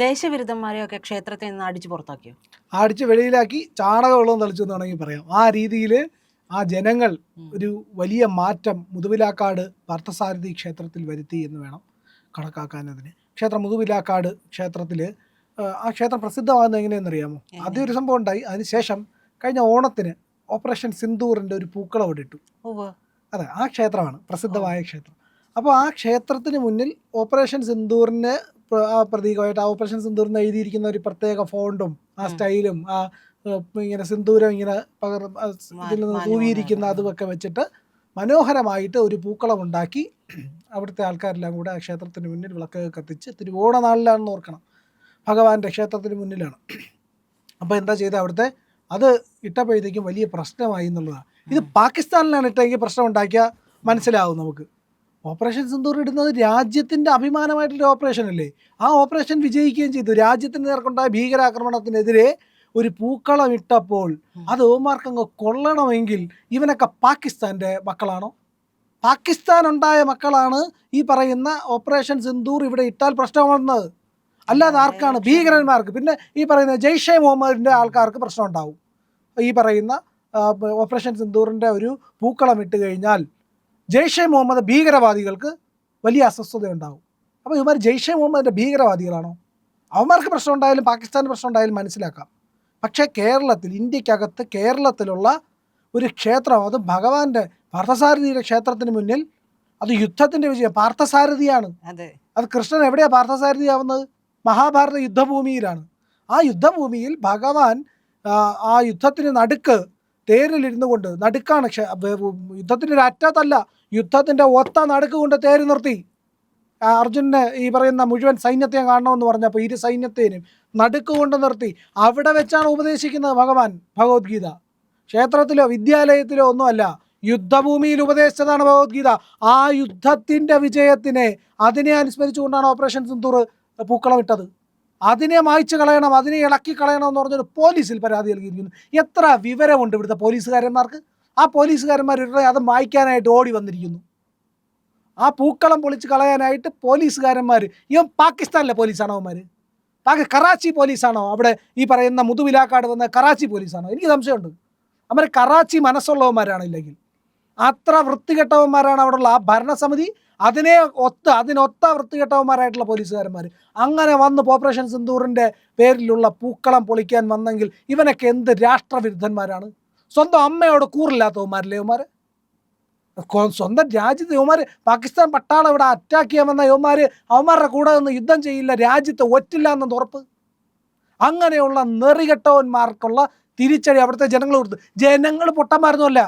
ദേശവിരുദ്ധന്മാരെയൊക്കെ ക്ഷേത്രത്തിൽ നിന്ന് അടിച്ചു പുറത്താക്കിയോ? അടിച്ച് വെളിയിലാക്കി ചാണകവെള്ളം തളിച്ചു എന്ന് വേണമെങ്കിൽ പറയാം. ആ രീതിയിൽ ആ ജനങ്ങൾ ഒരു വലിയ മാറ്റം മുതുവിലാക്കാട് പാർത്ഥസാരഥി ക്ഷേത്രത്തിൽ വരുത്തി എന്ന് വേണം കണക്കാക്കാൻ. അതിന് മുതുവിലാക്കാട് ക്ഷേത്രത്തിൽ ആ ക്ഷേത്രം പ്രസിദ്ധമാകുന്നത് എങ്ങനെയെന്നറിയാമോ? ആദ്യം ഒരു സംഭവം ഉണ്ടായി. അതിനുശേഷം കഴിഞ്ഞ ഓണത്തിന് ഓപ്പറേഷൻ സിന്ദൂറിൻ്റെ ഒരു പൂക്കളം അവിടെ ഇട്ടു. അതെ, ആ ക്ഷേത്രമാണ് പ്രസിദ്ധമായ ക്ഷേത്രം. അപ്പോൾ ആ ക്ഷേത്രത്തിന് മുന്നിൽ ഓപ്പറേഷൻ സിന്ദൂറിന് ആ പ്രതീകമായിട്ട് ആ ഓപ്പറേഷൻ സിന്ദൂറിന് എഴുതിയിരിക്കുന്ന ഒരു പ്രത്യേക ഫോണ്ടും ആ സ്റ്റൈലും ആ ഇങ്ങനെ സിന്ദൂരം ഇങ്ങനെ ഇതിൽ നിന്ന് തൂവിയിരിക്കുന്ന അതുമൊക്കെ വെച്ചിട്ട് മനോഹരമായിട്ട് ഒരു പൂക്കളം ഉണ്ടാക്കി അവിടുത്തെ ആൾക്കാരെല്ലാം കൂടെ ആ ക്ഷേത്രത്തിന് മുന്നിൽ വിളക്ക് കത്തിച്ച് തിരുവോണ നാളിലാണെന്ന് ഓർക്കണം, ഭഗവാന്റെ ക്ഷേത്രത്തിന് മുന്നിലാണ്. അപ്പോൾ എന്താ ചെയ്തത്, അവിടുത്തെ അത് ഇട്ടപ്പോഴത്തേക്കും വലിയ പ്രശ്നമായി എന്നുള്ളതാണ്. ഇത് പാകിസ്ഥാനിലാണ് ഇട്ടെങ്കിൽ പ്രശ്നം ഉണ്ടാക്കിയാൽ മനസ്സിലാവും നമുക്ക്. ഓപ്പറേഷൻ സിന്ദൂർ ഇടുന്നത് രാജ്യത്തിൻ്റെ അഭിമാനമായിട്ടുള്ള ഓപ്പറേഷൻ അല്ലേ. ആ ഓപ്പറേഷൻ വിജയിക്കുകയും ചെയ്തു. രാജ്യത്തിന് നേർക്കുണ്ടായ ഭീകരാക്രമണത്തിനെതിരെ ഒരു പൂക്കളം ഇട്ടപ്പോൾ അത് ഓമാർക്കങ്ങ് കൊള്ളണമെങ്കിൽ ഇവനൊക്കെ പാകിസ്ഥാൻ്റെ മക്കളാണോ? പാകിസ്ഥാൻ ഉണ്ടായ മക്കളാണ് ഈ പറയുന്ന ഓപ്പറേഷൻ സിന്ദൂർ ഇവിടെ ഇട്ടാൽ പ്രശ്നം വന്നത്. അല്ലാതെ ആർക്കാണ്? ഭീകരന്മാർക്ക്. പിന്നെ ഈ പറയുന്ന ജെയ്ഷെ മുഹമ്മദിൻ്റെ ആൾക്കാർക്ക് പ്രശ്നം ഉണ്ടാവും. ഈ പറയുന്ന ഓപ്പറേഷൻ സിന്ദൂറിൻ്റെ ഒരു പൂക്കളം ഇട്ട് കഴിഞ്ഞാൽ ജെയ്ഷെ മുഹമ്മദ് ഭീകരവാദികൾക്ക് വലിയ അസ്വസ്ഥത ഉണ്ടാകും. അപ്പോൾ ഇവന്മാർ ജെയ്ഷെ മുഹമ്മദിൻ്റെ ഭീകരവാദികളാണോ? അവന്മാർക്ക് പ്രശ്നം ഉണ്ടായാലും പാകിസ്ഥാന് പ്രശ്നം ഉണ്ടായാലും മനസ്സിലാക്കാം. പക്ഷേ കേരളത്തിൽ, ഇന്ത്യക്കകത്ത് കേരളത്തിലുള്ള ഒരു ക്ഷേത്രം, അത് ഭഗവാന്റെ പാർത്ഥസാരഥിയുടെ ക്ഷേത്രത്തിന് മുന്നിൽ അത് യുദ്ധത്തിൻ്റെ വിജയം. പാർത്ഥസാരഥിയാണ് അത്. കൃഷ്ണൻ എവിടെയാണ് പാർത്ഥസാരഥിയാവുന്നത്? മഹാഭാരത യുദ്ധഭൂമിയിലാണ്. ആ യുദ്ധഭൂമിയിൽ ഭഗവാൻ ആ യുദ്ധത്തിന് നടുക്ക് തേരിലിരുന്നു കൊണ്ട്, നടുക്കാണ് യുദ്ധത്തിൻ്റെ ഒരു അറ്റത്തല്ല, യുദ്ധത്തിൻ്റെ ഒത്ത നടുക്ക് കൊണ്ട് തേര് നിർത്തി. അർജുനന് ഈ പറയുന്ന മുഴുവൻ സൈന്യത്തെയും കാണണമെന്ന് പറഞ്ഞപ്പോൾ ഇരു സൈന്യത്തെയും നടുക്ക് കൊണ്ട് നിർത്തി. അവിടെ വെച്ചാണ് ഉപദേശിക്കുന്നത് ഭഗവാൻ ഭഗവത്ഗീത. ക്ഷേത്രത്തിലോ വിദ്യാലയത്തിലോ ഒന്നുമല്ല, യുദ്ധഭൂമിയിൽ ഉപദേശിച്ചതാണ് ഭഗവത്ഗീത. ആ യുദ്ധത്തിൻ്റെ വിജയത്തിനെ, അതിനെ അനുസ്മരിച്ചുകൊണ്ടാണ് ഓപ്പറേഷൻ സിന്ദൂർ പൂക്കളം ഇട്ടത്. അതിനെ മായ്ച്ചു കളയണം, അതിനെ ഇളക്കി കളയണം എന്ന് പറഞ്ഞൊരു പോലീസിൽ പരാതി നൽകിയിരിക്കുന്നു. എത്ര വിവരമുണ്ട് ഇവിടുത്തെ പോലീസുകാരന്മാർക്ക്! ആ പോലീസുകാരന്മാർ അത് മായ്ക്കാനായിട്ട് ഓടി വന്നിരിക്കുന്നു. ആ പൂക്കളം പൊളിച്ച് കളയാനായിട്ട് പോലീസുകാരന്മാർ. ഇവൻ പാകിസ്ഥാനിലെ പോലീസാണോ അവന്മാർ? കറാച്ചി പോലീസാണോ? അവിടെ ഈ പറയുന്ന മുതുവിലാക്കാട് വന്ന കറാച്ചി പോലീസാണോ? എനിക്ക് സംശയമുണ്ട്. അവർ കറാച്ചി മനസ്സുള്ളവന്മാരാണ്. ഇല്ലെങ്കിൽ അത്ര വൃത്തികെട്ടവന്മാരാണ് അവിടെയുള്ള ആ ഭരണസമിതി. അതിനൊത്ത വൃത്തികെട്ടവന്മാരായിട്ടുള്ള പോലീസുകാരന്മാർ. അങ്ങനെ വന്ന് ഓപ്പറേഷൻ സിന്ദൂറിൻ്റെ പേരിലുള്ള പൂക്കളം പൊളിക്കാൻ വന്നെങ്കിൽ ഇവനൊക്കെ എന്ത് രാഷ്ട്രവിരുദ്ധന്മാരാണ്! സ്വന്തം അമ്മയോട് കൂറില്ലാത്തവന്മാരല്ലേ ഇവന്മാർ? സ്വന്തം രാജ്യത്ത് ഇവന്മാർ പാകിസ്ഥാൻ പട്ടാളം ഇവിടെ അറ്റാക്ക് ചെയ്യാൻ വന്ന ഇവന്മാർ അവന്മാരുടെ കൂടെ നിന്ന് യുദ്ധം ചെയ്യില്ല, രാജ്യത്ത് ഒറ്റില്ല എന്നത് ഉറപ്പ്. അങ്ങനെയുള്ള നെറികെട്ടവന്മാർക്കുള്ള തിരിച്ചടി അവിടുത്തെ ജനങ്ങൾ കൊടുത്തു. ജനങ്ങൾ പൊട്ടന്മാരൊന്നുമല്ല,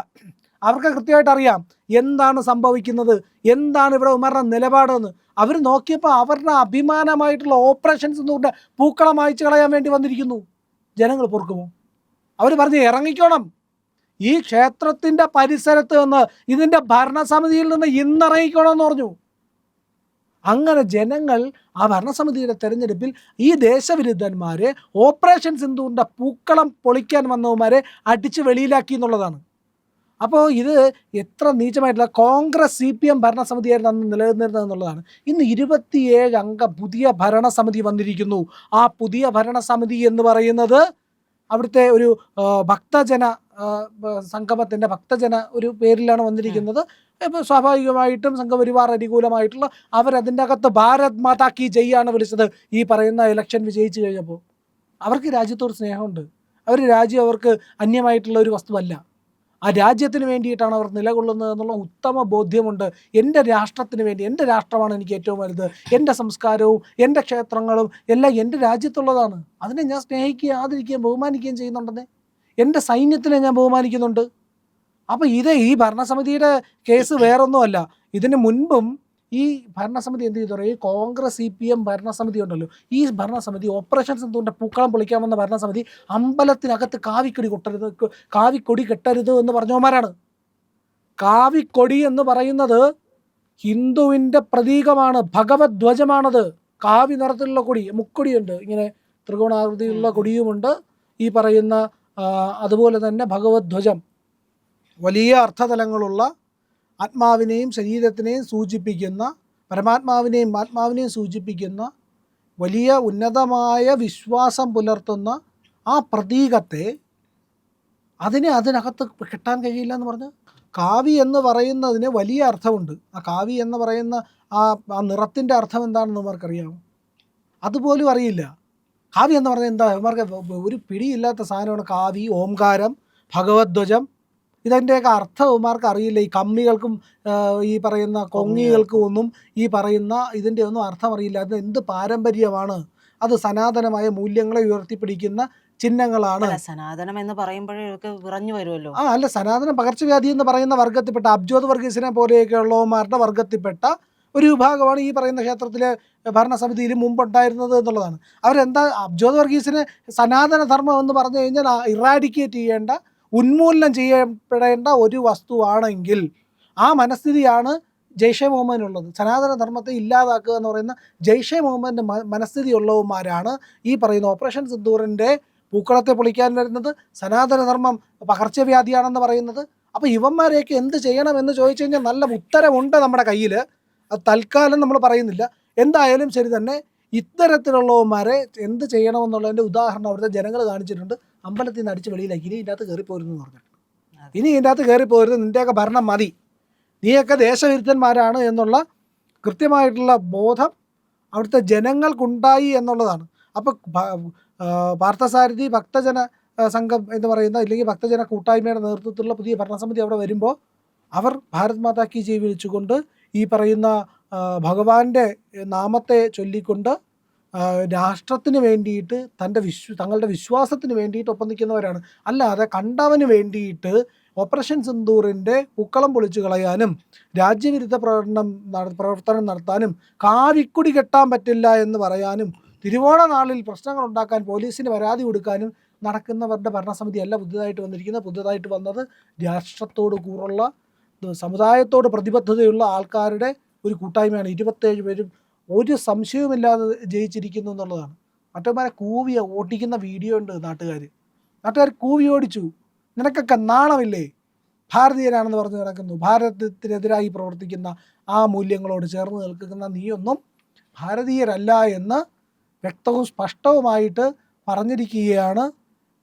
അവർക്ക് കൃത്യമായിട്ട് അറിയാം എന്താണ് സംഭവിക്കുന്നത്, എന്താണ് ഇവിടെ ഇവന്മാരുടെ നിലപാടെന്ന്. അവർ നോക്കിയപ്പോൾ അവരുടെ അഭിമാനമായിട്ടുള്ള ഓപ്പറേഷൻസ് എന്നുകൊണ്ട് പൂക്കളം മായ്ച്ചു കളയാൻ വേണ്ടി വന്നിരിക്കുന്നു. ജനങ്ങൾ പൊറുക്കുമോ? അവർ പറഞ്ഞ് ഇറങ്ങിക്കോണം, ഈ ക്ഷേത്രത്തിൻ്റെ പരിസരത്ത് നിന്ന്, ഇതിൻ്റെ ഭരണസമിതിയിൽ നിന്ന് ഇന്നിറങ്ങിക്കോണമെന്ന് പറഞ്ഞു. അങ്ങനെ ജനങ്ങൾ ആ ഭരണസമിതിയുടെ തെരഞ്ഞെടുപ്പിൽ ഈ ദേശവിരുദ്ധന്മാരെ, ഓപ്പറേഷൻ സിന്ദൂറിൻ്റെ പൂക്കളം പൊളിക്കാൻ വന്നവന്മാരെ അടിച്ച് വെളിയിലാക്കി എന്നുള്ളതാണ്. അപ്പോൾ ഇത് എത്ര നീചമായിട്ടുള്ള കോൺഗ്രസ് CPM ഭരണസമിതിയായിരുന്നു അന്ന് നിലനിന്നിരുന്നത് എന്നുള്ളതാണ്. ഇന്ന് 27 അംഗ പുതിയ ഭരണസമിതി വന്നിരിക്കുന്നു. ആ പുതിയ ഭരണസമിതി എന്ന് പറയുന്നത് അവിടുത്തെ ഒരു ഭക്തജന സംഗമത്തിൻ്റെ ഭക്തജന ഒരു പേരിലാണ് വന്നിരിക്കുന്നത്. ഇപ്പോൾ സ്വാഭാവികമായിട്ടും സംഘപരിവാർ അനുകൂലമായിട്ടുള്ള അവരതിൻ്റെ അകത്ത് ഭാരത് മാതാ കി ജയ്യാണ് വിളിച്ചത്. ഈ പറയുന്ന ഇലക്ഷൻ വിജയിച്ചു കഴിഞ്ഞപ്പോൾ അവർക്ക് രാജ്യത്തോട് സ്നേഹമുണ്ട്. രാജ്യം അവർക്ക് അന്യമായിട്ടുള്ള ഒരു വസ്തുവല്ല. ആ രാജ്യത്തിന് വേണ്ടിയിട്ടാണ് അവർ നിലകൊള്ളുന്നത് എന്നുള്ള ഉത്തമ ബോധ്യമുണ്ട്. എൻ്റെ രാഷ്ട്രത്തിന് വേണ്ടി, എൻ്റെ രാഷ്ട്രമാണ് എനിക്ക് ഏറ്റവും വലുത്, എൻ്റെ സംസ്കാരവും എൻ്റെ ക്ഷേത്രങ്ങളും എല്ലാം എൻ്റെ രാജ്യത്തുള്ളതാണ്. അതിനെ ഞാൻ സ്നേഹിക്കുകയും ആദരിക്കുകയും ബഹുമാനിക്കുകയും ചെയ്യുന്നുണ്ടെന്നേ. എൻ്റെ സൈന്യത്തിനെ ഞാൻ ബഹുമാനിക്കുന്നുണ്ട്. അപ്പോൾ ഈ ഭരണസമിതിയുടെ കേസ് വേറൊന്നുമല്ല. ഇതിന് മുൻപും ഈ ഭരണസമിതി എന്ത് ചെയ്തു? ഈ കോൺഗ്രസ് CPM ഭരണസമിതി ഉണ്ടല്ലോ, ഈ ഭരണസമിതി ഓപ്പറേഷൻ സിന്ദൂറിൻ്റെ പൂക്കളം പൊളിക്കാമെന്ന ഭരണസമിതി അമ്പലത്തിനകത്ത് കാവിക്കൊടി കെട്ടരുത് എന്ന് പറഞ്ഞവന്മാരാണ്. കാവിക്കൊടി എന്ന് പറയുന്നത് ഹിന്ദുവിൻ്റെ പ്രതീകമാണ്, ഭഗവത് ധ്വജമാണത്. കാവി നിറത്തിലുള്ള കൊടി, മുക്കൊടിയുണ്ട്, ഇങ്ങനെ ത്രികോണാകൃതിയിലുള്ള കൊടിയുമുണ്ട്. ഈ പറയുന്ന അതുപോലെ തന്നെ ഭഗവത് ധ്വജം വലിയ അർത്ഥതലങ്ങളുള്ള, ആത്മാവിനെയും ശരീരത്തിനെയും സൂചിപ്പിക്കുന്ന, പരമാത്മാവിനെയും ആത്മാവിനെയും സൂചിപ്പിക്കുന്ന വലിയ ഉന്നതമായ വിശ്വാസം പുലർത്തുന്ന ആ പ്രതീകത്തെ അതിനകത്ത് കിട്ടാൻ കഴിയില്ല എന്ന് പറഞ്ഞ് കാവി എന്ന് പറയുന്നതിന് വലിയ അർത്ഥമുണ്ട്. ആ കാവി എന്ന് പറയുന്ന ആ നിറത്തിൻ്റെ അർത്ഥം എന്താണെന്ന് ഇവർക്കറിയാമോ? അതുപോലും അറിയില്ല. കാവി എന്ന് പറഞ്ഞാൽ എന്താ? ഇവർക്ക് ഒരു പിടിയില്ലാത്ത സാധനമാണ് കാവി, ഓംകാരം, ഭഗവദ്ധ്വജം. ഇതിൻ്റെയൊക്കെ അർത്ഥം ഇവർക്ക് അറിയില്ല. ഈ കമ്മികൾക്കും ഈ പറയുന്ന കൊങ്ങികൾക്കും ഒന്നും ഈ പറയുന്ന ഇതിൻ്റെ ഒന്നും അർത്ഥം അറിയില്ല. അത് എന്ത് പാരമ്പര്യമാണ്, അത് സനാതനമായ മൂല്യങ്ങളെ ഉയർത്തിപ്പിടിക്കുന്ന ചിഹ്നങ്ങളാണ്. സനാതനം എന്ന് പറയുമ്പോഴേക്ക് വിറഞ്ഞു വരുമല്ലോ. അല്ല, സനാതനം പകർച്ചവ്യാധി എന്ന് പറയുന്ന വർഗത്തിൽപ്പെട്ട അബ്ജോദ് വർഗീസിനെ പോലെയൊക്കെയുള്ളവന്മാരുടെ വർഗത്തിൽപ്പെട്ട ഒരു വിഭാഗമാണ് ഈ പറയുന്ന ക്ഷേത്രത്തിലെ ഭരണസമിതിയിൽ മുമ്പുണ്ടായിരുന്നത് എന്നുള്ളതാണ്. അവരെന്താ അബ്ജോദ് വർഗീസിനെ സനാതന ധർമ്മം എന്ന് പറഞ്ഞു കഴിഞ്ഞാൽ ഇറാഡിക്കേറ്റ് ചെയ്യേണ്ട, ഉന്മൂലനം ചെയ്യപ്പെടേണ്ട ഒരു വസ്തുവാണെങ്കിൽ ആ മനസ്ഥിതിയാണ് ജയ്ഷെ മുഹമ്മദിനുള്ളത്. സനാതന ധർമ്മത്തെ ഇല്ലാതാക്കുക എന്ന് പറയുന്ന ജയ്ഷെ മുഹമ്മദിൻ്റെ മനസ്ഥിതി ഉള്ളവന്മാരാണ് ഈ പറയുന്ന ഓപ്പറേഷൻ സിന്ദൂറിൻ്റെ പൂക്കളത്തെ പൊളിക്കാൻ വരുന്നത്, സനാതനധർമ്മം പകർച്ചവ്യാധിയാണെന്ന് പറയുന്നത്. അപ്പോൾ ഇവന്മാരെയൊക്കെ എന്ത് ചെയ്യണമെന്ന് ചോദിച്ചു കഴിഞ്ഞാൽ നല്ല ഉത്തരവുണ്ട് നമ്മുടെ കയ്യിൽ. അത് തൽക്കാലം നമ്മൾ പറയുന്നില്ല. എന്തായാലും ശരി തന്നെ, ഇത്തരത്തിലുള്ളവന്മാരെ എന്ത് ചെയ്യണമെന്നുള്ളതിൻ്റെ ഉദാഹരണം അവിടുത്തെ ജനങ്ങൾ കാണിച്ചിട്ടുണ്ട്. അമ്പലത്തിൽ നിന്ന് അടിച്ച് വെളിയിലാക്കി ഇനി ഇതിൻ്റെ അകത്ത് കയറിപ്പോരുന്നു പറഞ്ഞിട്ട്, ഇനി ഇതിൻ്റെ അകത്ത് കയറിപ്പോരുത്, നിൻ്റെയൊക്കെ ഭരണം മതി, നീയൊക്കെ ദേശവിരുദ്ധന്മാരാണ് എന്നുള്ള കൃത്യമായിട്ടുള്ള ബോധം അവിടുത്തെ ജനങ്ങൾക്കുണ്ടായി എന്നുള്ളതാണ്. അപ്പോൾ പാർത്ഥസാരഥി ഭക്തജന സംഘം എന്ന് പറയുന്ന, ഇല്ലെങ്കിൽ ഭക്തജന കൂട്ടായ്മയുടെ നേതൃത്വത്തിലുള്ള പുതിയ ഭരണസമിതി അവിടെ വരുമ്പോൾ അവർ ഭാരത് മാതാ കി ജയ് വിളിച്ചുകൊണ്ട് ഈ പറയുന്ന ഭഗവാന്റെ നാമത്തെ ചൊല്ലിക്കൊണ്ട് രാഷ്ട്രത്തിന് വേണ്ടിയിട്ട് തങ്ങളുടെ വിശ്വാസത്തിന് വേണ്ടിയിട്ട് ഒപ്പം നിൽക്കുന്നവരാണ്. അല്ലാതെ കണ്ടവന് വേണ്ടിയിട്ട് ഓപ്പറേഷൻ സിന്ദൂറിൻ്റെ പൂക്കളം പൊളിച്ചു കളയാനും രാജ്യവിരുദ്ധ പ്രവർത്തനം നടത്താനും കാവിക്കുടി കെട്ടാൻ പറ്റില്ല എന്ന് പറയാനും തിരുവോണ നാളിൽ പ്രശ്നങ്ങൾ ഉണ്ടാക്കാൻ പോലീസിന് പരാതി കൊടുക്കാനും നടക്കുന്നവരുടെ ഭരണസമിതിയല്ല പുതുതായിട്ട് വന്നിരിക്കുന്നത്. പുതുതായിട്ട് വന്നത് രാഷ്ട്രത്തോട് കൂറുള്ള, സമുദായത്തോട് പ്രതിബദ്ധതയുള്ള ആൾക്കാരുടെ ഒരു കൂട്ടായ്മയാണ്. 27 പേരും ഒരു സംശയവുമില്ലാതെ ജയിച്ചിരിക്കുന്നു എന്നുള്ളതാണ്. മറ്റവന്മാരെ കൂവി ഓട്ടിക്കുന്ന വീഡിയോ ഉണ്ട്. നാട്ടുകാർ കൂവി ഓടിച്ചു. നിനക്കൊക്കെ നാണമില്ലേ? ഭാരതീയനാണെന്ന് പറഞ്ഞ് നടക്കുന്നു. ഭാരതത്തിനെതിരായി പ്രവർത്തിക്കുന്ന ആ മൂല്യങ്ങളോട് ചേർന്ന് നിൽക്കുന്ന നീയൊന്നും ഭാരതീയരല്ല എന്ന് വ്യക്തവും സ്പഷ്ടവുമായിട്ട് പറഞ്ഞിരിക്കുകയാണ്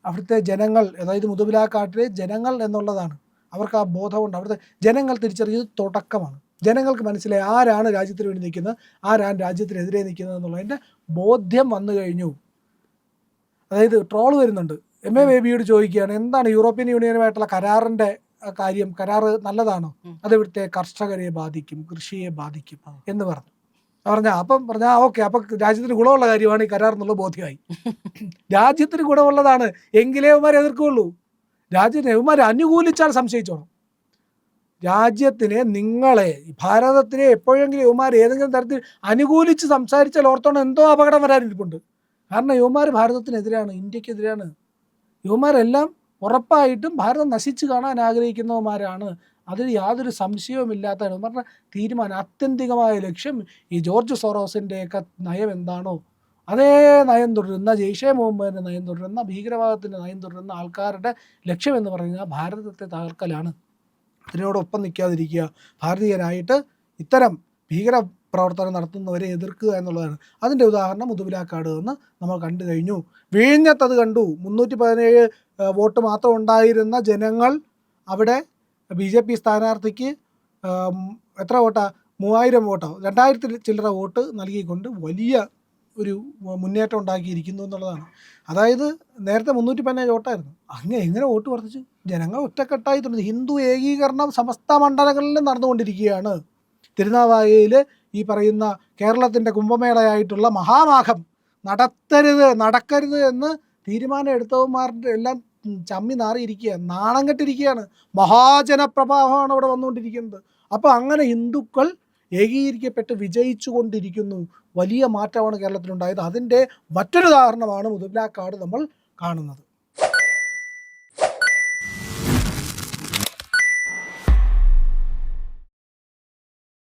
അവിടുത്തെ ജനങ്ങൾ. അതായത് മുതുവിലാക്കാട്ടിലെ ജനങ്ങൾ എന്നുള്ളതാണ്. അവർക്ക് ആ ബോധമുണ്ട്. അവിടുത്തെ ജനങ്ങൾ തിരിച്ചറിഞ്ഞത് തുടക്കമാണ്. ജനങ്ങൾക്ക് മനസ്സിലായി ആരാണ് രാജ്യത്തിന് വേണ്ടി നിൽക്കുന്നത്, ആരാണ് രാജ്യത്തിനെതിരെ നിൽക്കുന്നത് എന്നുള്ളതിൻ്റെ ബോധ്യം വന്നു കഴിഞ്ഞു. അതായത് ട്രോൾ വരുന്നുണ്ട്. MA ബേബിയോട് ചോദിക്കുകയാണ്, എന്താണ് യൂറോപ്യൻ യൂണിയനുമായിട്ടുള്ള കരാറിൻ്റെ കാര്യം, കരാറ് നല്ലതാണോ? അത് ഇവിടുത്തെ കർഷകരെ ബാധിക്കും, കൃഷിയെ ബാധിക്കും എന്ന് പറഞ്ഞു. പറഞ്ഞാൽ ഓക്കെ, അപ്പം രാജ്യത്തിന് ഗുണമുള്ള കാര്യമാണ് ഈ കരാർ എന്നുള്ള ബോധ്യമായി. രാജ്യത്തിന് ഗുണമുള്ളതാണ് എങ്കിലേ ഇവന്മാരെ എതിർക്കുള്ളൂ. രാജ്യത്തിന് ഇവന്മാരെ അനുകൂലിച്ചാൽ സംശയിച്ചോണം. രാജ്യത്തിനെ, നിങ്ങളെ, ഭാരതത്തിനെ എപ്പോഴെങ്കിലും ഇവന്മാർ ഏതെങ്കിലും തരത്തിൽ അനുകൂലിച്ച് സംസാരിച്ചാൽ ഓർത്തോണം എന്തോ അപകടം വരാനിരിപ്പുണ്ട്. കാരണം ഇവന്മാർ ഭാരതത്തിനെതിരാണ്, ഇന്ത്യക്കെതിരാണ്. ഇവന്മാരെല്ലാം ഉറപ്പായിട്ടും ഭാരതം നശിച്ച് കാണാൻ ആഗ്രഹിക്കുന്നവന്മാരാണ്. അതിൽ യാതൊരു സംശയവുമില്ലാത്തതാണ് ഇവരുടെ തീരുമാനം. ആത്യന്തികമായ ലക്ഷ്യം ഈ ജോർജ് സോറോസിൻ്റെയൊക്കെ നയം എന്താണോ അതേ നയം തുടരുന്ന, ജയ്ഷെ മുഹമ്മദിൻ്റെ നയം തുടരുന്ന, ഭീകരവാദത്തിൻ്റെ നയം തുടരുന്ന ആൾക്കാരുടെ ലക്ഷ്യം എന്ന് പറയുന്നത് ഭാരതത്തെ തകർക്കലാണ്. അതിനോടൊപ്പം നിൽക്കാതിരിക്കുക, ഭാരതീയരായിട്ട് ഇത്തരം ഭീകര പ്രവർത്തനം നടത്തുന്നവരെ എതിർക്കുക എന്നുള്ളതാണ്. അതിൻ്റെ ഉദാഹരണം മുതുവിലാക്കാട് എന്ന് നമ്മൾ കണ്ടു കഴിഞ്ഞു. വിഴിഞ്ഞത്തത് കണ്ടു. 317 വോട്ട് മാത്രം ഉണ്ടായിരുന്ന ജനങ്ങൾ അവിടെ BJP സ്ഥാനാർത്ഥിക്ക് എത്ര വോട്ടാ, 3000 വോട്ടോ 2000 ചില്ലറ വോട്ട് നൽകിക്കൊണ്ട് വലിയ ഒരു മുന്നേറ്റം ഉണ്ടാക്കിയിരിക്കുന്നു എന്നുള്ളതാണ്. അതായത് നേരത്തെ 317 വോട്ടായിരുന്നു. എങ്ങനെ വോട്ട് വർദ്ധിച്ചു? ജനങ്ങൾ ഒറ്റക്കെട്ടായി തുടങ്ങി. ഹിന്ദു ഏകീകരണം സമസ്ത മണ്ഡലങ്ങളിലും നടന്നുകൊണ്ടിരിക്കുകയാണ്. തിരുനാവായയിൽ ഈ പറയുന്ന കേരളത്തിൻ്റെ കുംഭമേളയായിട്ടുള്ള മഹാമാഘം നടക്കരുത് എന്ന് തീരുമാനം എടുത്തവന്മാരുടെ എല്ലാം ചമ്മി നാറിയിരിക്കുക, നാണം കെട്ടിരിക്കുകയാണ്. മഹാജനപ്രവാഹമാണ് അവിടെ വന്നുകൊണ്ടിരിക്കുന്നത്. അപ്പോൾ അങ്ങനെ ഹിന്ദുക്കൾ ഏകീകരിക്കപ്പെട്ട് വിജയിച്ചു കൊണ്ടിരിക്കുന്നു. വലിയ മാറ്റമാണ് കേരളത്തിലുണ്ടായത്. അതിൻ്റെ മറ്റൊരു ഉദാഹരണമാണ് മുതുവിലാക്കാട് നമ്മൾ കാണുന്നത്.